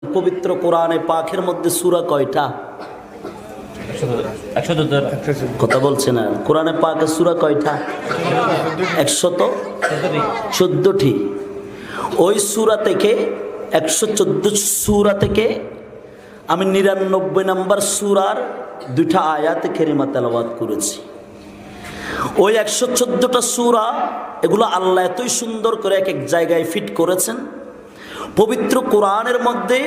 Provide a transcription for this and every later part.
পবিত্র কোরআনে পাকের মধ্যে সূরা কয়টা? কথা বলছে না। কোরআনে পাকের সূরা কয়টা? 114টি। ওই সূরা থেকে 114 সূরা থেকে আমি 99 নম্বর সূরার 2টা আয়াত কারিমা তেলাওয়াত করেছি। ওই 114টা সূরা, এগুলো আল্লাহ এতই সুন্দর করে এক এক জায়গায় ফিট করেছেন। পবিত্র কোরআনের মধ্যে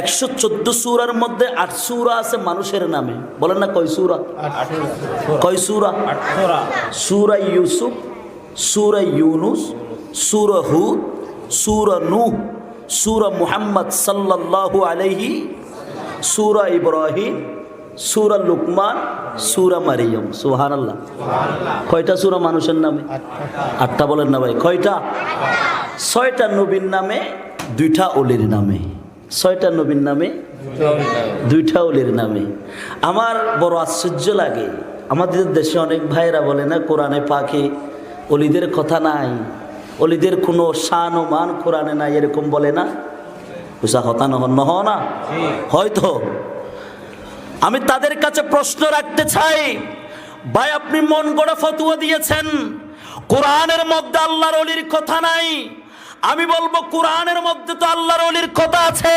114 সূরার মধ্যে 8 সূরা আছে মানুষের নামে। বলেন না কয় সূরা? কয় সূরা? সূরা ইউসুফ, সূরা ইউনুস, সূরা হুদ, সূরা নূহ, সূরা মুহাম্মদ সাল্লাল্লাহু আলাইহি, সূরা ইব্রাহিম, সূরা লুকমান, সূরা মারিয়ম। সুবহানাল্লাহ। কয়টা সূরা মানুষের নামে? 8টা। বলেন না ভাই কয়টা? 6টা নবীর নামে, 2টা ওলির নামে। 6টা নবীর নামে, 2টা ওলির নামে। আমার বড় আশ্চর্য লাগে, আমাদের দেশে অনেক ভাইরা বলে না কোরআনে পাকে ওলিদের কথা নাই, ওলিদের কোনো শান ও মান কোরআনে নাই, এরকম বলে না? বুঝা হতা নহ না হয়তো। আমি তাদের কাছে প্রশ্ন রাখতে চাই, ভাই আপনি মন গড়া ফতোয়া দিয়েছেন কোরআনের মধ্যে আল্লাহর ওলির কথা নাই। আমি বলবো কোরআনের মধ্যে তো আল্লাহর ওলির কথা আছে।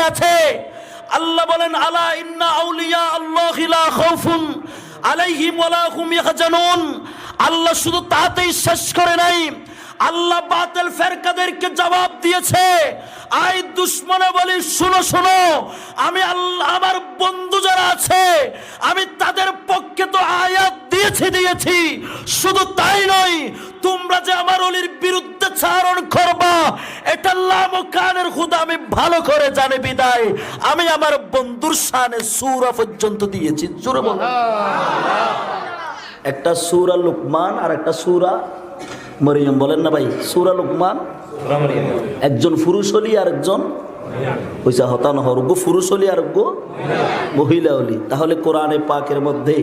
আল্লাহ বলেন আলা ইন্না আউলিয়া আল্লাহি লা খাউফুন আলাইহিম ওয়ালা হুম ইয়াহজানুন। আল্লাহ শুধু তাতেই শেষ করে নাই, আল্লাহ বাতিল ফেরকাদেরকে জবাব দিয়েছে। আই দুশমনে বলি শোনো শোনো, আমি আল্লাহ আমার বন্ধু যারা আছে আমি তাদের পক্ষে তো আয়াত দিয়েছি। শুধু তাই নয়, তোমরা যে আমার ওলির বিরুদ্ধে চারণ করবা এটা লাম ও কানের খুদা আমি ভালো করে জানি, বিদায় আমি আমার বন্ধুর শানে সূরা পর্যন্ত দিয়েছি। জোরে বলো। একটা সূরা লুকমান আর একটা সূরা মরিয়ম। বলেন না ভাই? সূরা লুকমান একজন পুরুষ হলি আর একজন পয়সা হতা নহরুগ্য পুরুষ হলি আর মহিলা হলি। তাহলে কোরআনে পাকের মধ্যে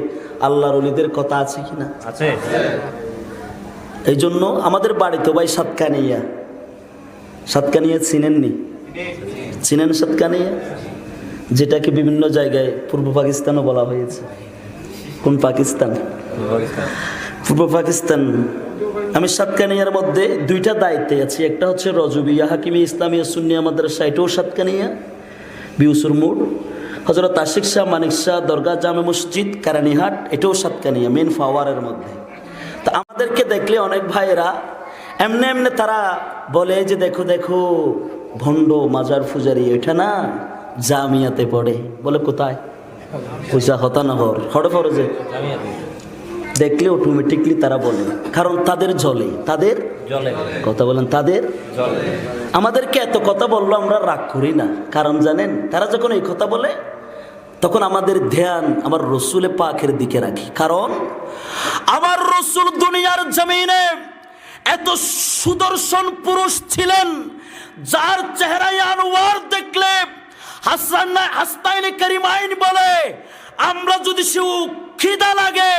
আল্লাহর ওলিদের কথা আছে কিনা? আছে। এই জন্য আমাদের বাড়িতে ভাই সাতকানিয়া চিনেননি? চিনেন সাতকানিয়া? যেটাকে বিভিন্ন জায়গায় পূর্ব পাকিস্তানও বলা হয়েছে। কোন পাকিস্তান? পূর্ব পাকিস্তান। আমি সাতকানিয়ার মধ্যে 2টা দায়িত্বে আছি। একটা হচ্ছে রজবিয়া হাকিমি ইসলামিয়া সুন্নিয়া মাদ্রাসা, এটাও সাতকানিয়া বিউসুর মোড়। হযরত আশিক শাহ মানিক শাহ দরগা জামে মসজিদ কারানীহাট, এটাও সাতকানিয়া মেন পাওয়ারের মধ্যে। তা আমাদেরকে দেখলে অনেক ভাইয়েরা এমনি তারা বলে যে দেখো দেখো ভণ্ড মাজার পূজারি, ওইটা না জামিয়াতে পড়ে। বলে কোথায়? পয়সা হতানগর হড়ে ফরজে। দেখলে অটোমেটিকলি তারা বলে, কারণ তাদের জলে কথা বলেন, তাদের আমাদেরকে এত কথা বললো আমরা রাগ করি না। কারণ জানেন, তারা যখন এই কথা বলে তখন আমাদের ধ্যান আমার রসুলে পাকের দিকে রাখি। কারণ আমার রসুল দুনিয়ার জমিনে এত সুদর্শন পুরুষ ছিলেন, যার চেহারায় আনোয়ার দেখলে হাসনাইনে কারিমাইন বলে আমরা যদি খিদা লাগে,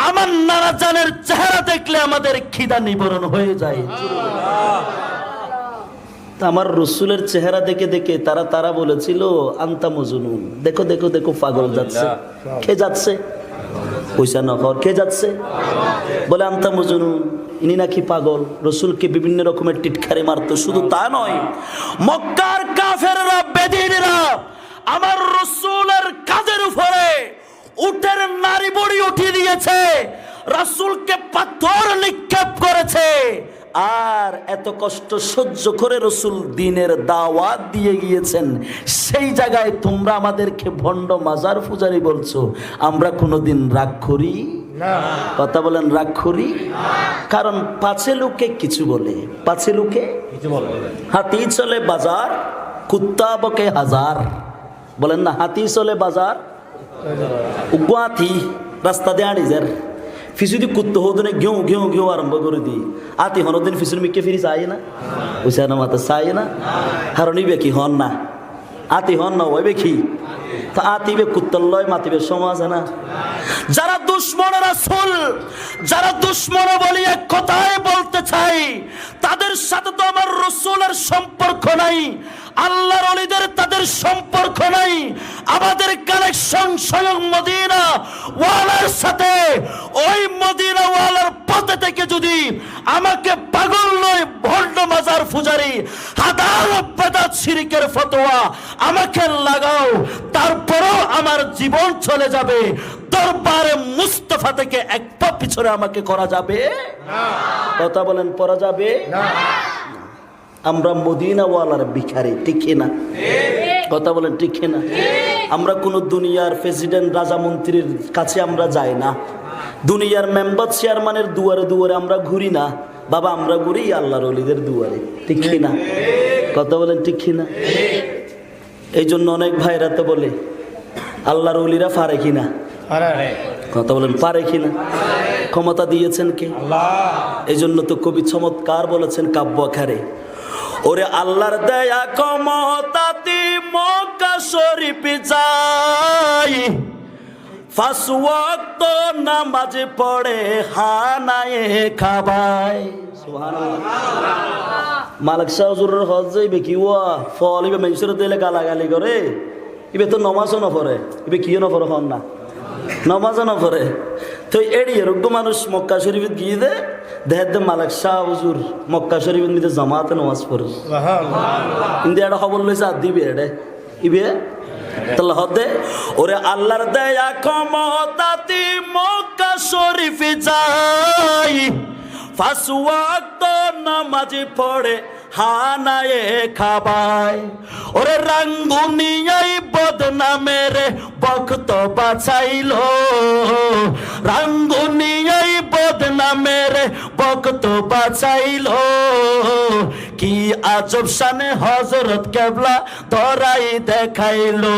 আমার নানা জানের চেহারা দেখলে আমাদের খিদা নিবারণ হয়ে যায়। আমার রসুলের চেহারা দেখে দেখে তারা বলেছিল আন্তা মজনুন, দেখো দেখো দেখো পাগল যাচ্ছে, খেয়ে যাচ্ছে, পয়সা নখর খেয়ে যাচ্ছে। বলে আন্তা মজনুন, ইনি নাকি পাগল। রসুলকে বিভিন্ন রকমের টিটকারি মারতো। শুধু তা নয়, মক্কার কাফেররা বেদিনেরা আমার রসুলের কাঁধের উপরে উটের নারী বড়ি উঠিয়ে দিয়েছে, রাসূলকে পাথর নিক্ষেপ করেছে। আর এত কষ্ট সহ্য করে রসুল দ্বীনের দাওয়াত দিয়ে গিয়েছেন। সেই জায়গায় তোমরা আমাদেরকে ভণ্ড মাজার পূজারি বলছো, আমরা কোনোদিন রাগ করি না। কথা বলেন, রাগ করি? কারণ পাছে লোকে কিছু বলে, পাছে লোকে কিছু বলে। হাতি চলে বাজার, কুত্তা বকে হাজার। বলেন না, হাতি চলে বাজার, উগাথি রাস্তা দিয়ে আড়িজার ফিসুদি কুত্তো হোদনে ঘেউ ঘেউ ঘেউ আরম্ভ করে দিই। আতি হনদিন ফিসুর মিকে ফিরি চাই না, ওইসানা মাতা চাই না। হারণি বেকি হন না, আতি হন না ওই বেকি তা আতিবে কুত্তর লয় মাতিবে সমাজ না। যারা দুশ্মনের রাসূল, যারা দুশ্মন বলি এক কথায় বলতে চাই, তাদের সাথে তো আমার রাসূলের সম্পর্ক নাই। আল্লাহর ওলিদের তাদের সম্পর্ক নাই, আমাদের কানেকশন স্বয়ং মদিনা ওয়ালার সাথে। ওই মদিনা ওয়ালার পথে থেকে যদি আমাকে পাগল নয় ভণ্ড মাজার পূজারি হাজার বেদাত শিরকের ফতোয়া আমাকে লাগাও, তারপরও আমার জীবন চলে যাবে, দরবারে মুস্তাফা থেকে এক পা পিছনে আমাকে করা যাবে না। কথা বলেন, পড়া যাবে না। আমরা মদিনাওয়ালার ভিখারি, ঠিক না? কথা বলেন, ঠিক না? আমরা কোনো দুনিয়ার প্রেসিডেন্ট রাজা মন্ত্রীর কাছে আমরা যাই না, দুনিয়ার মেম্বার চেয়ারম্যানের দুয়ারে দুয়ারে আমরা ঘুরি না বাবা, আমরা ঘুরি আল্লাহর ওলিদের দুয়ারে, ঠিক না? কথা বলেন, ঠিক না? এই জন্য অনেক ভাইরা তো বলে আল্লাহর ওলিরা পারে কিনা, কথা বলেন, পারে কিনা? ক্ষমতা দিয়েছেন কে? এই জন্য তো কবি চমৎকার বলেছেন কাব্য আকারে, ওরে আল্লাহর দেয়া ক্ষমতাতি মক্কা শরীফ যাই, পাঁচ ওয়াক্ত নামাজ পড়ে খানায়ে খাবাই। মালিক শাহ হুজুরের হজ যাইবে কি ওয়া ফল ইবে মেনসুর দিলে গালাগালি করে, ইবে তো নমাজও না পড়ে, ইবে কিও না পড়ে, হন না নমাজও না পড়ে। তো এড়িয়ে রোগ্য মানুষ মক্কা শরীফে গিয়ে দে দেহের দে মালিক শাহ হুজুর মক্কা শরীফের মধ্যে জামাতে নমাজ পড়ে, কিন্তু এটা খবর লইছে আর দিবে এডে ইবে তাহলে হদে। ওরে আল্লাহর দেয়া ক্ষমতাতি মক্কা শরীফে যাই, পাঁচ ওয়াক্ত নামাজ পড়ে খানায়ে খাবাই। ওরে রাঙ্গুনিয়াই বদনামের বক্ত বাঁচাইলো, রাঙ্গুনিয়াই বদনামের বক্ত বাঁচাইলো, কি আজব শানে হযরত কেবলা ধরাই দেখাইলো।